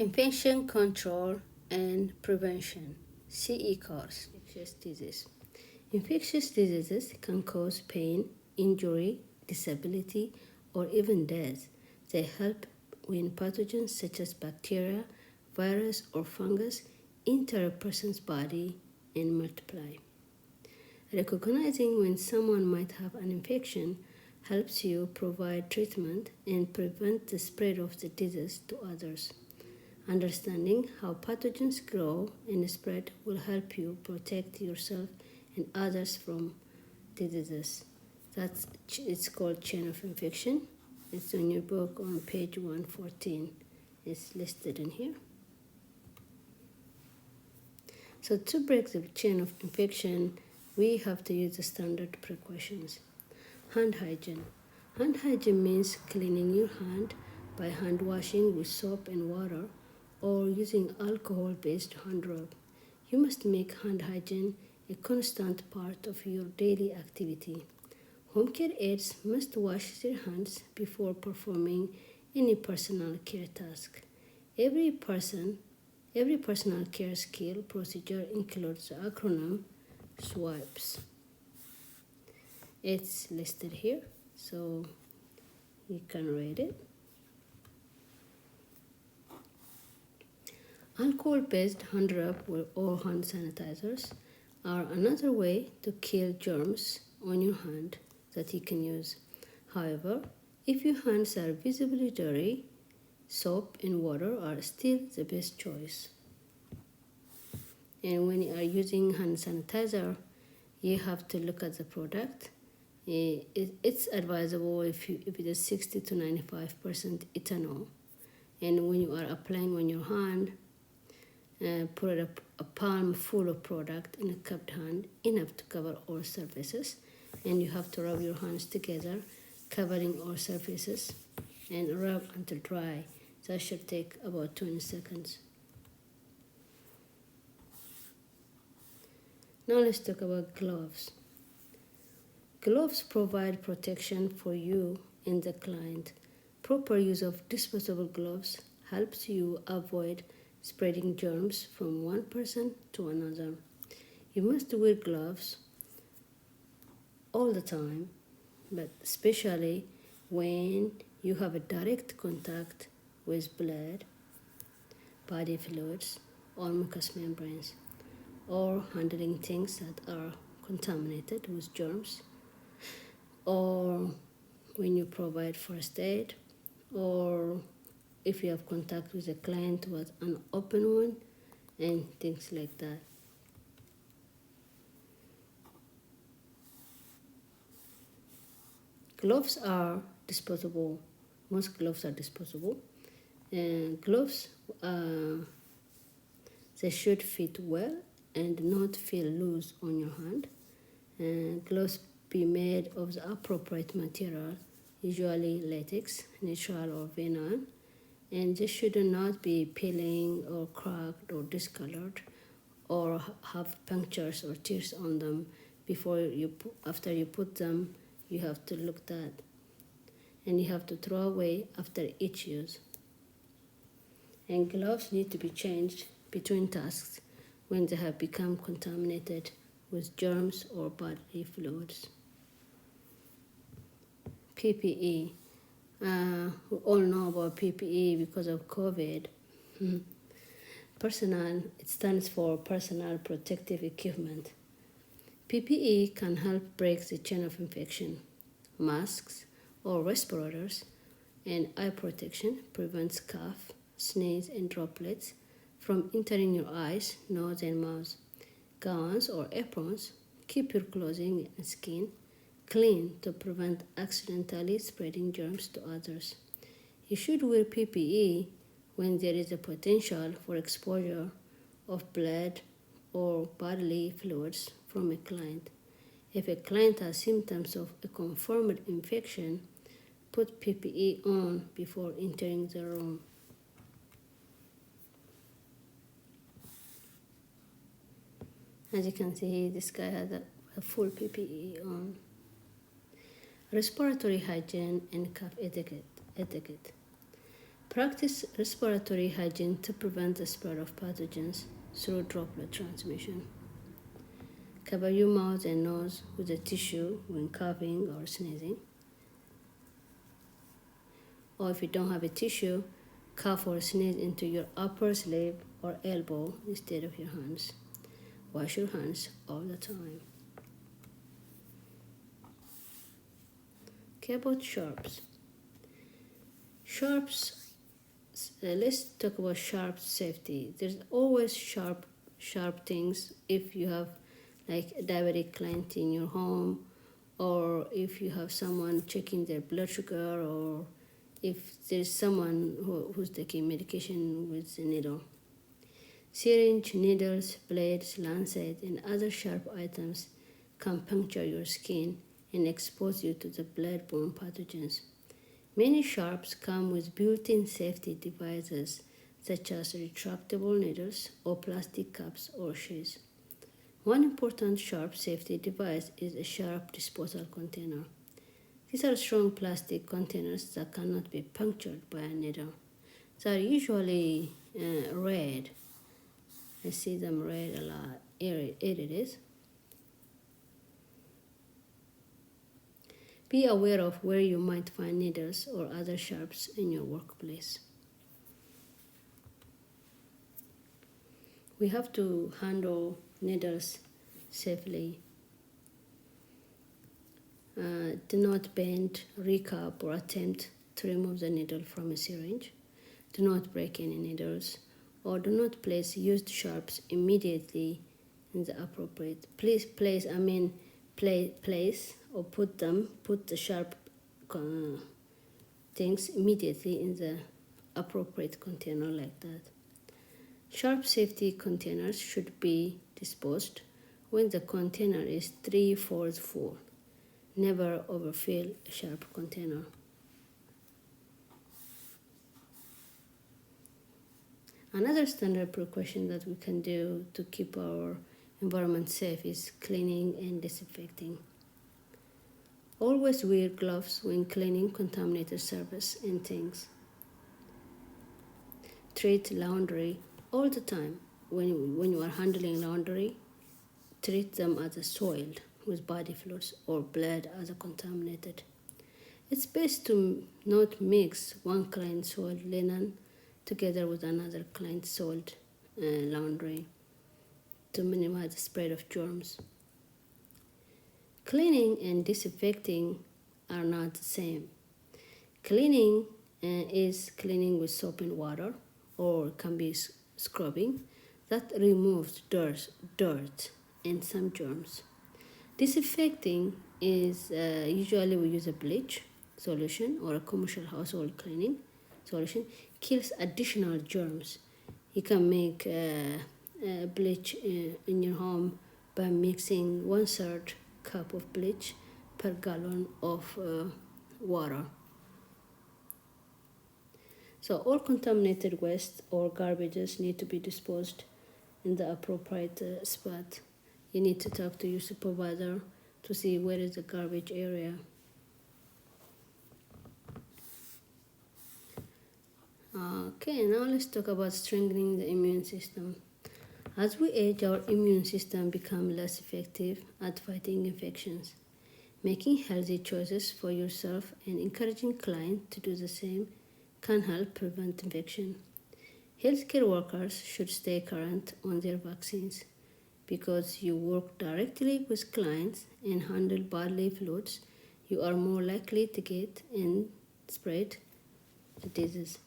Infection control and prevention, CE course. Infectious disease. Infectious diseases can cause pain, injury, disability, or even death. They help when pathogens such as bacteria, virus, or fungus enter a person's body and multiply. Recognizing when someone might have an infection helps you provide treatment and prevent the spread of the disease to others. Understanding how pathogens grow and spread will help you protect yourself and others from diseases. It's called chain of infection. It's in your book on page 114. It's listed in here. So to break the chain of infection, we have to use the standard precautions. Hand hygiene. Hand hygiene means cleaning your hand by hand washing with soap and water or using alcohol-based hand rub. You must make hand hygiene a constant part of your daily activity. Home care aides must wash their hands before performing any personal care task. Every personal care skill procedure includes the acronym SWIPES. It's listed here, so you can read it. Alcohol-based hand rub or hand sanitizers are another way to kill germs on your hand that you can use. However, if your hands are visibly dirty, soap and water are still the best choice. And when you are using hand sanitizer, you have to look at the product. It's advisable if it is 60 to 95% ethanol. And when you are applying on your hand, put a palm full of product in a cupped hand, enough to cover all surfaces. And you have to rub your hands together, covering all surfaces, and rub until dry. That should take about 20 seconds. Now let's talk about gloves. Gloves provide protection for you and the client. Proper use of disposable gloves helps you avoid spreading germs from one person to another. You must wear gloves all the time, but especially when you have a direct contact with blood, body fluids, or mucous membranes, or handling things that are contaminated with germs, or when you provide first aid, or if you have contact with a client who has an open wound, and things like that. Gloves are disposable. Most gloves are disposable. And gloves, they should fit well and not feel loose on your hand. And gloves be made of the appropriate material, usually latex, natural or vinyl, and they should not be peeling or cracked or discolored or have punctures or tears on them. After you put them, you have to look that, and you have to throw away after each use. And gloves need to be changed between tasks when they have become contaminated with germs or bodily fluids. PPE. We all know about PPE because of COVID. It stands for Personal Protective Equipment. PPE can help break the chain of infection. Masks or respirators and eye protection prevents cough, sneeze, and droplets from entering your eyes, nose, and mouth. Gowns or aprons keep your clothing and skin clean to prevent accidentally spreading germs to others. You should wear PPE when there is a potential for exposure of blood or bodily fluids from a client. If a client has symptoms of a confirmed infection, put PPE on before entering the room. As you can see, this guy has a full PPE on. Respiratory hygiene and cough etiquette. Practice respiratory hygiene to prevent the spread of pathogens through droplet transmission. Cover your mouth and nose with a tissue when coughing or sneezing. Or if you don't have a tissue, cough or sneeze into your upper sleeve or elbow instead of your hands. Wash your hands all the time. Okay, about sharps. Sharps, let's talk about sharp safety. There's always sharp things if you have like a diabetic client in your home, or if you have someone checking their blood sugar, or if there's someone who's taking medication with a needle. Syringe, needles, blades, lancet, and other sharp items can puncture your skin and expose you to the blood-borne pathogens. Many sharps come with built-in safety devices such as retractable needles or plastic cups or sheaths. One important sharp safety device is a sharp disposal container. These are strong plastic containers that cannot be punctured by a needle. They are usually red. I see them red a lot. Here it is. Be aware of where you might find needles or other sharps in your workplace. We have to handle needles safely. Do not bend, recap, or attempt to remove the needle from a syringe. Do not break any needles, or do not place used sharps immediately in the appropriate place or put the sharp things immediately in the appropriate container like that. Sharp safety containers should be disposed when the container is 3/4 full. Never overfill a sharp container. Another standard precaution that we can do to keep our environment safe is cleaning and disinfecting. Always wear gloves when cleaning contaminated surface and things. Treat laundry all the time. When you are handling laundry, treat them as soiled with body fluids or blood as contaminated. It's best to not mix one client's soiled linen together with another client's soiled laundry to minimize the spread of germs. Cleaning and disinfecting are not the same. Cleaning is cleaning with soap and water, or can be scrubbing that removes dirt and some germs. Disinfecting is usually we use a bleach solution or a commercial household cleaning solution, kills additional germs. You can make bleach in your home by mixing 1/3 cup of bleach per gallon of water. So all contaminated waste or garbages need to be disposed in the appropriate spot. You need to talk to your supervisor to see where is the garbage area. Okay, now let's talk about strengthening the immune system. As we age, our immune system becomes less effective at fighting infections. Making healthy choices for yourself and encouraging clients to do the same can help prevent infection. Healthcare workers should stay current on their vaccines. Because you work directly with clients and handle bodily fluids, you are more likely to get and spread the disease.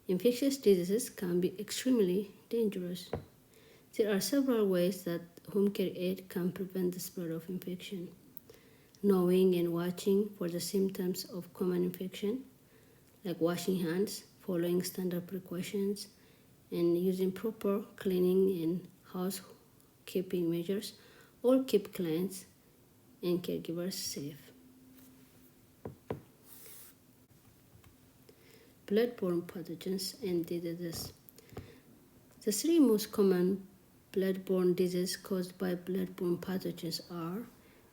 Infectious diseases can be extremely dangerous. There are several ways that home care aid can prevent the spread of infection. Knowing and watching for the symptoms of common infection, like washing hands, following standard precautions, and using proper cleaning and housekeeping measures all keep clients and caregivers safe. Bloodborne pathogens and diseases. The three most common bloodborne diseases caused by bloodborne pathogens are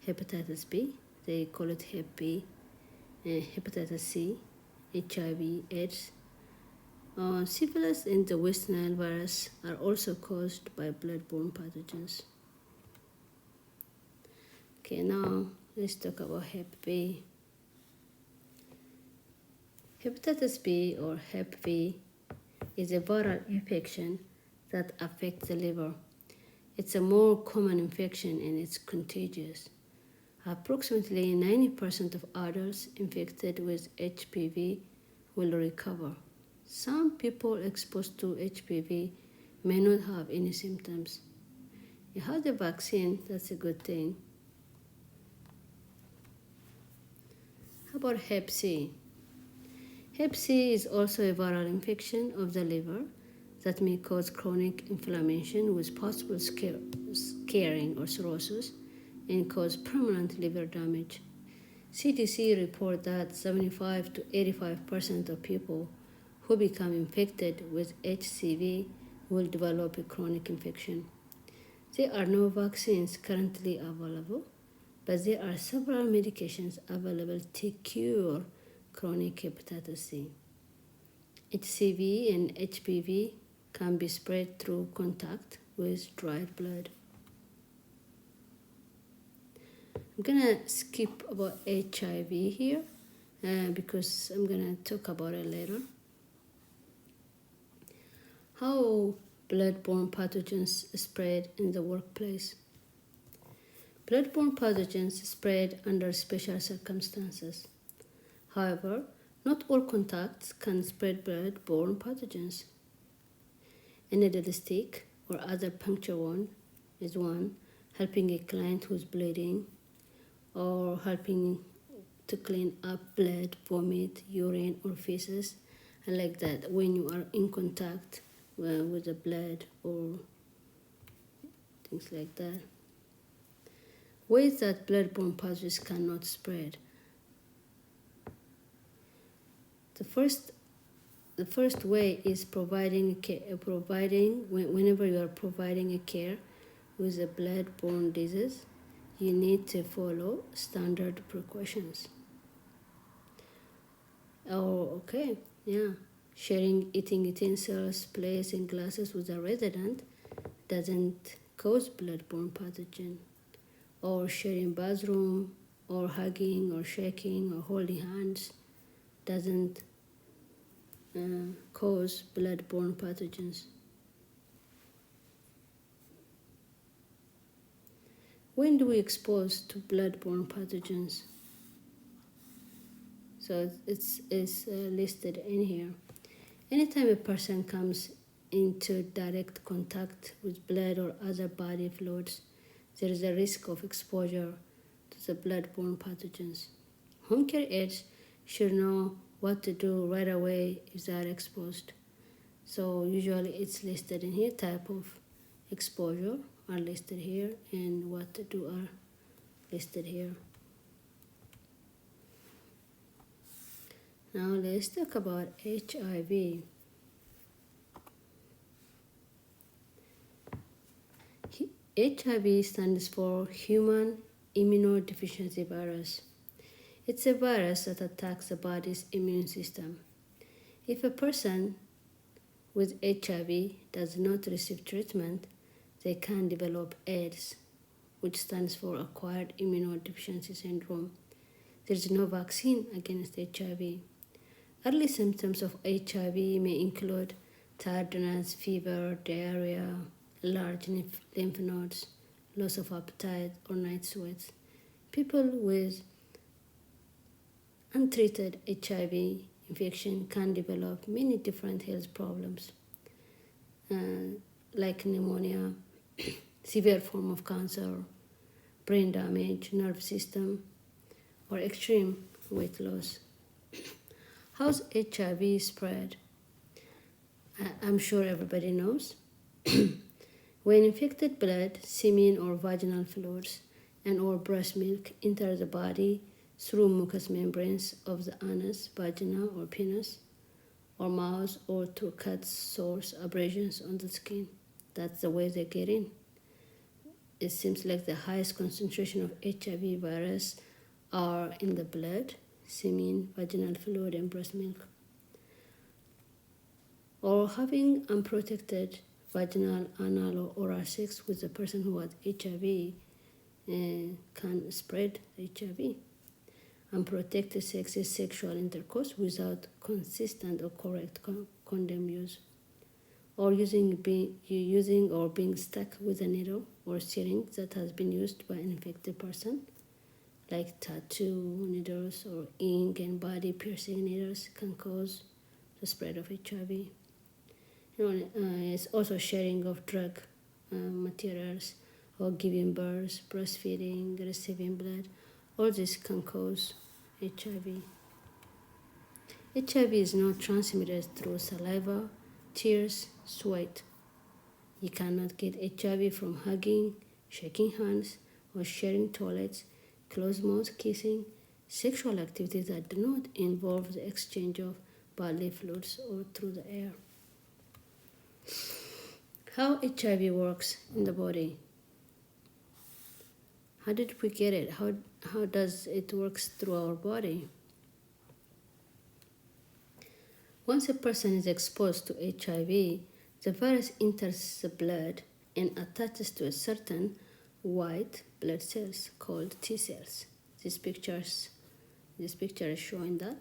hepatitis B, they call it Hep B, hepatitis C, HIV, AIDS. Syphilis and the West Nile virus are also caused by blood-borne pathogens. Okay, now let's talk about Hep B. Hepatitis B or Hep V is a viral infection that affects the liver. It's a more common infection and it's contagious. Approximately 90% of adults infected with HPV will recover. Some people exposed to HPV may not have any symptoms. You have the vaccine, that's a good thing. How about Hep C? Hep C is also a viral infection of the liver that may cause chronic inflammation with possible scarring or cirrhosis and cause permanent liver damage. CDC report that 75 to 85% of people who become infected with HCV will develop a chronic infection. There are no vaccines currently available, but there are several medications available to cure chronic hepatitis C. HCV and HPV can be spread through contact with dried blood. I'm gonna skip about HIV here because I'm gonna talk about it later. How blood-borne pathogens spread in the workplace. Blood-borne pathogens spread under special circumstances. However, not all contacts can spread blood-borne pathogens. A needle stick or other puncture wound is one, helping a client who's bleeding or helping to clean up blood, vomit, urine, or feces, and like that when you are in contact with the blood or things like that. Ways that blood-borne pathogens cannot spread. The first way is providing whenever you are providing a care with a blood-borne disease, you need to follow standard precautions. Sharing eating utensils, plates, and glasses with a resident doesn't cause blood-borne pathogen. Or sharing bathroom, or hugging, or shaking, or holding hands doesn't cause blood-borne pathogens. When do we expose to blood-borne pathogens? So it's listed in here. Anytime a person comes into direct contact with blood or other body fluids, there is a risk of exposure to the blood-borne pathogens. Home care aides should know what to do right away if they are exposed. So usually it's listed in here, type of exposure are listed here, and what to do are listed here. Now let's talk about HIV. HIV stands for Human Immunodeficiency Virus. It's a virus that attacks the body's immune system. If a person with HIV does not receive treatment, they can develop AIDS, which stands for Acquired Immunodeficiency Syndrome. There is no vaccine against HIV. Early symptoms of HIV may include tiredness, fever, diarrhea, large lymph nodes, loss of appetite, or night sweats. People with untreated HIV infection can develop many different health problems, like pneumonia, severe form of cancer, brain damage, nerve system, or extreme weight loss. How's HIV spread? I'm sure everybody knows. When infected blood, semen, or vaginal fluids and or breast milk enter the body through mucous membranes of the anus, vagina, or penis, or mouth, or through cuts, sores, abrasions on the skin, that's the way they get in. It seems like the highest concentration of HIV virus are in the blood, semen, vaginal fluid, and breast milk. Or having unprotected vaginal, anal, or oral sex with a person who has HIV can spread HIV. Unprotected sex is sexual intercourse without consistent or correct condom use, or using or being stuck with a needle or syringe that has been used by an infected person, like tattoo needles or ink and body piercing needles can cause the spread of HIV. It's also sharing of drug materials or giving birth, breastfeeding, receiving blood. All this can cause HIV. HIV is not transmitted through saliva, tears, sweat. You cannot get HIV from hugging, shaking hands, or sharing toilets, close mouth kissing, sexual activities that do not involve the exchange of bodily fluids or through the air. How HIV works in the body. How did we get it? How does it work through our body? Once a person is exposed to HIV, the virus enters the blood and attaches to a certain white blood cells called T cells. This picture is showing that.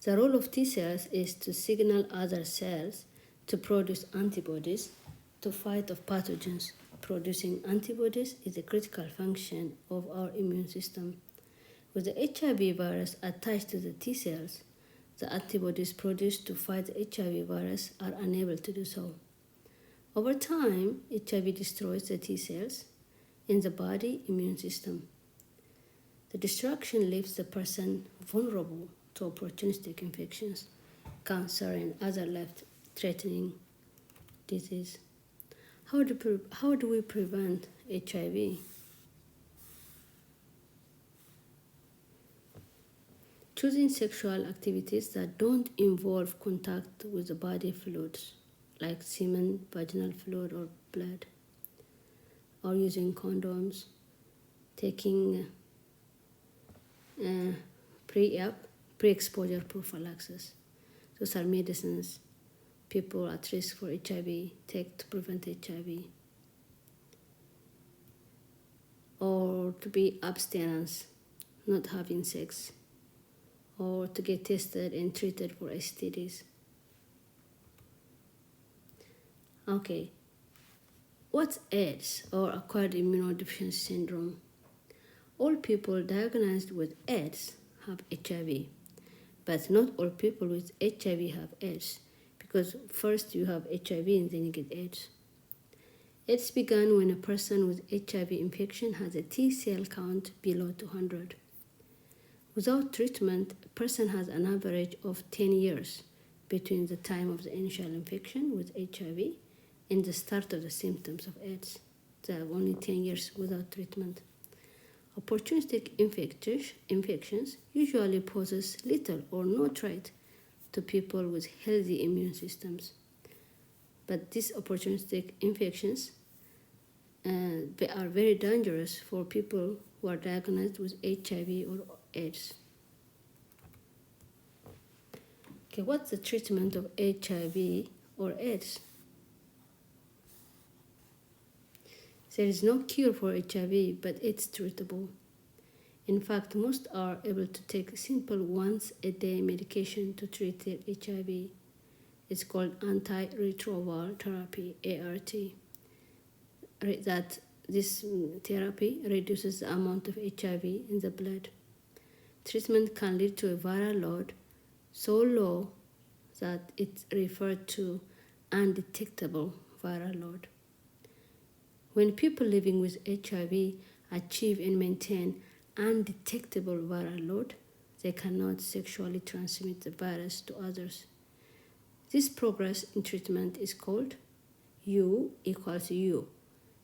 The role of T cells is to signal other cells to produce antibodies to fight off pathogens. Producing antibodies is a critical function of our immune system. With the HIV virus attached to the T cells, the antibodies produced to fight the HIV virus are unable to do so. Over time, HIV destroys the T cells in the body immune system. The destruction leaves the person vulnerable to opportunistic infections, cancer, and other life-threatening disease. How do we prevent HIV? Choosing sexual activities that don't involve contact with the body fluids, like semen, vaginal fluid, or blood, or using condoms, taking pre-exposure prophylaxis. Those are medicines people at risk for HIV take to prevent HIV. Or to be abstinence, not having sex, or to get tested and treated for STDs. Okay, what's AIDS, or acquired immunodeficiency syndrome? All people diagnosed with AIDS have HIV, but not all people with HIV have AIDS, because first you have HIV and then you get AIDS. AIDS began when a person with HIV infection has a T cell count below 200. Without treatment, a person has an average of 10 years between the time of the initial infection with HIV and the start of the symptoms of AIDS. They have only 10 years without treatment. Opportunistic infections usually poses little or no threat to people with healthy immune systems. But these opportunistic infections they are very dangerous for people who are diagnosed with HIV or AIDS. Okay, what's the treatment of HIV or AIDS? There is no cure for HIV, but it's treatable. In fact, most are able to take simple once-a-day medication to treat their HIV. It's called antiretroviral therapy, ART. That this therapy reduces the amount of HIV in the blood. Treatment can lead to a viral load so low that it's referred to undetectable viral load. When people living with HIV achieve and maintain undetectable viral load, they cannot sexually transmit the virus to others. This progress in treatment is called U equals U.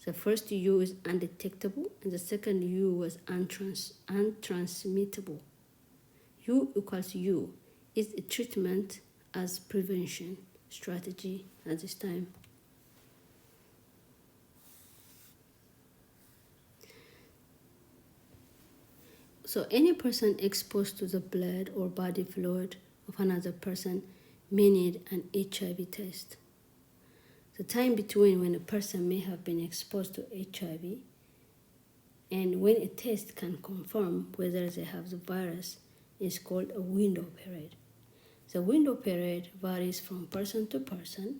The first U is undetectable and the second U was untransmittable. U equals U is a treatment as prevention strategy at this time. So any person exposed to the blood or body fluid of another person may need an HIV test. The time between when a person may have been exposed to HIV and when a test can confirm whether they have the virus is called a window period. The window period varies from person to person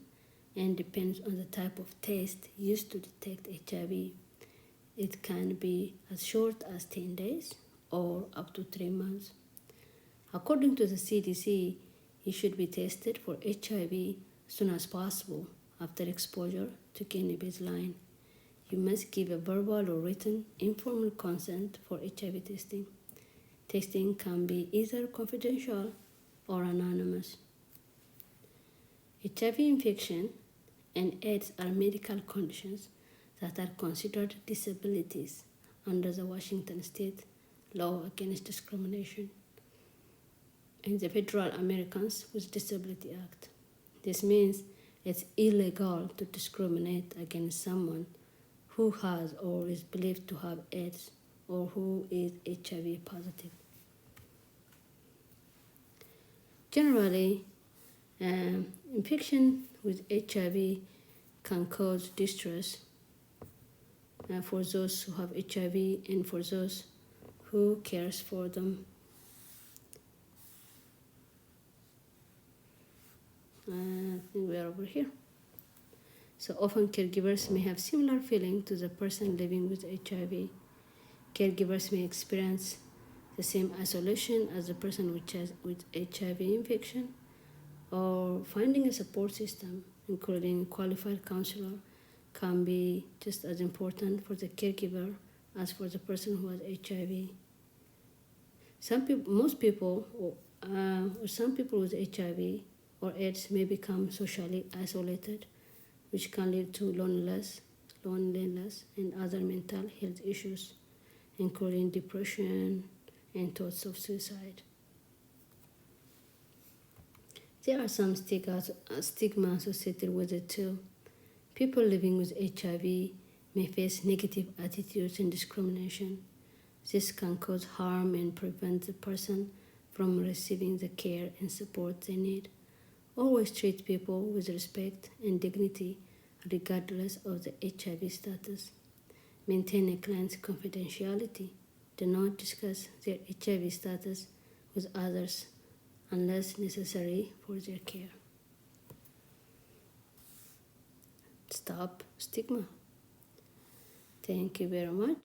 and depends on the type of test used to detect HIV. It can be as short as 10 days or up to 3 months. According to the CDC, you should be tested for HIV as soon as possible after exposure to kidney baseline. You must give a verbal or written informal consent for HIV testing. Testing can be either confidential or anonymous. HIV infection and AIDS are medical conditions that are considered disabilities under the Washington State Law Against Discrimination and the Federal Americans with Disability Act. This means it's illegal to discriminate against someone who has or is believed to have AIDS or who is HIV positive. Generally, infection with HIV can cause distress for those who have HIV and for those who cares for them. I think we are over here. So often caregivers may have similar feeling to the person living with HIV. Caregivers may experience the same isolation as the person with HIV infection, or finding a support system, including qualified counselor, can be just as important for the caregiver as for the person who has HIV. Most people, or some people with HIV or AIDS may become socially isolated, which can lead to loneliness, and other mental health issues, including depression and thoughts of suicide. There are some stigma associated with it too. People living with HIV may face negative attitudes and discrimination. This can cause harm and prevent the person from receiving the care and support they need. Always treat people with respect and dignity regardless of the HIV status. Maintain a client's confidentiality. Do not discuss their HIV status with others unless necessary for their care. Stop stigma. Thank you very much.